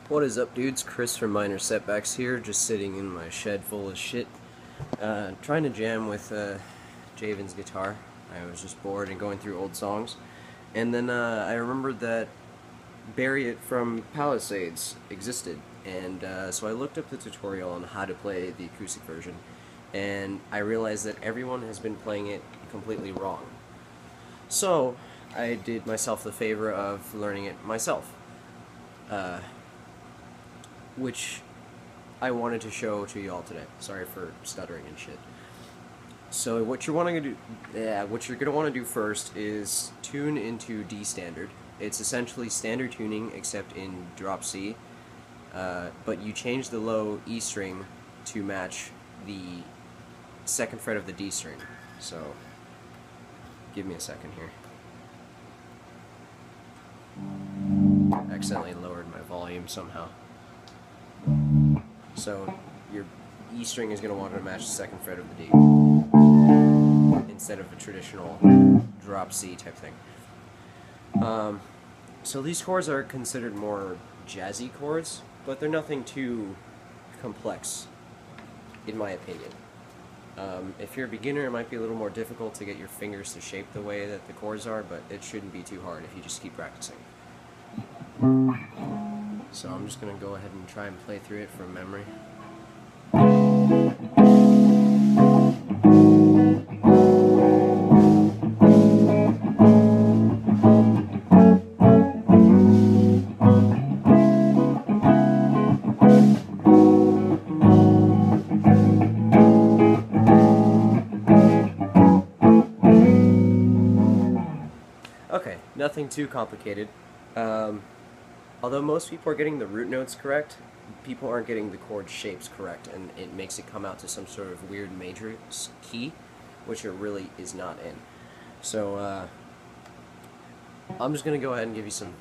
What is up, dudes? Chris from Minor Setbacks here, just sitting in my shed full of shit, trying to jam with Javen's guitar. I was just bored and going through old songs, and then I remembered that Bury It from Palisades existed, and so I looked up the tutorial on how to play the acoustic version, and I realized that everyone has been playing it completely wrong. So I did myself the favor of learning it myself. Which I wanted to show to y'all today. Sorry for stuttering and shit. So what you're gonna want to do first is tune into D standard. It's essentially standard tuning except in drop C, but you change the low E string to match the second fret of the D string. So give me a second here. Accidentally lowered my volume somehow. So your E string is going to want to match the second fret of the D instead of a traditional drop C type thing. So these chords are considered more jazzy chords, but they're nothing too complex, in my opinion. If you're a beginner, it might be a little more difficult to get your fingers to shape the way that the chords are, but it shouldn't be too hard if you just keep practicing. So I'm just going to go ahead and try and play through it from memory. Okay, nothing too complicated. Although most people are getting the root notes correct, people aren't getting the chord shapes correct, and it makes it come out to some sort of weird major key, which it really is not in. So I'm just going to go ahead and give you some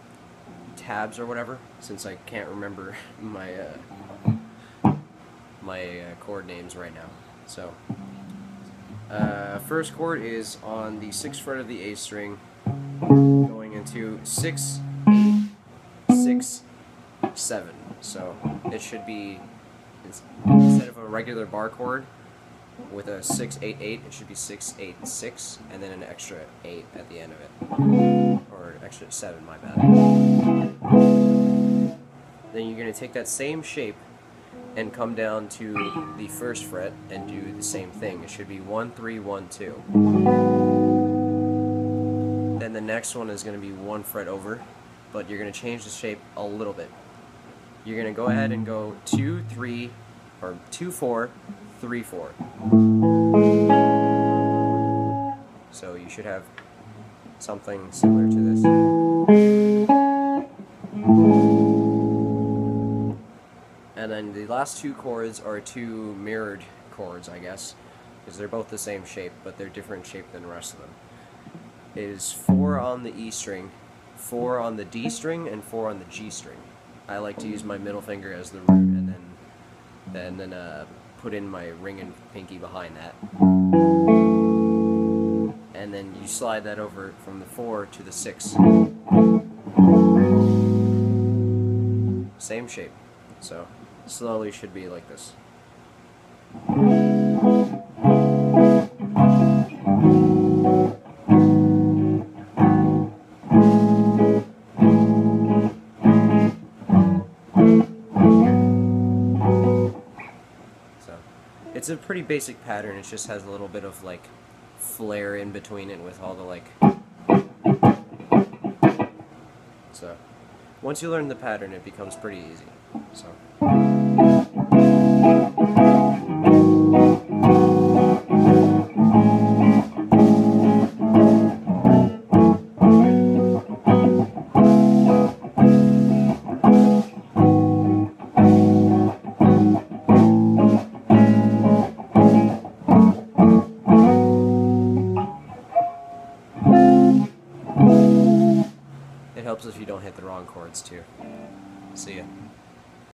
tabs or whatever, since I can't remember my chord names right now. So first chord is on the 6th fret of the A string, going into 6, 6, 7. So it should be, instead of a regular bar chord with a 6, 8, 8, it should be 6, 8, 6, and then an extra 8 at the end of it. Or an extra 7, my bad. Then you're going to take that same shape and come down to the 1st fret and do the same thing. It should be 1, 3, 1, 2. Then the next one is going to be 1 fret over, but you're going to change the shape a little bit. You're going to go ahead and go 2, 3, or 2, 4, 3, 4. So you should have something similar to this. And then the last two chords are two mirrored chords, I guess, because they're both the same shape, but they're different shape than the rest of them. It is 4 on the E string, 4 on the D string, and 4 on the G string. I like to use my middle finger as the root, and then put in my ring and pinky behind that. And then you slide that over from the 4 to the 6. Same shape. So slowly should be like this. It's a pretty basic pattern. It just has a little bit of like flair in between it with all the like. So once you learn the pattern, it becomes pretty easy. So it helps if you don't hit the wrong chords too. See ya.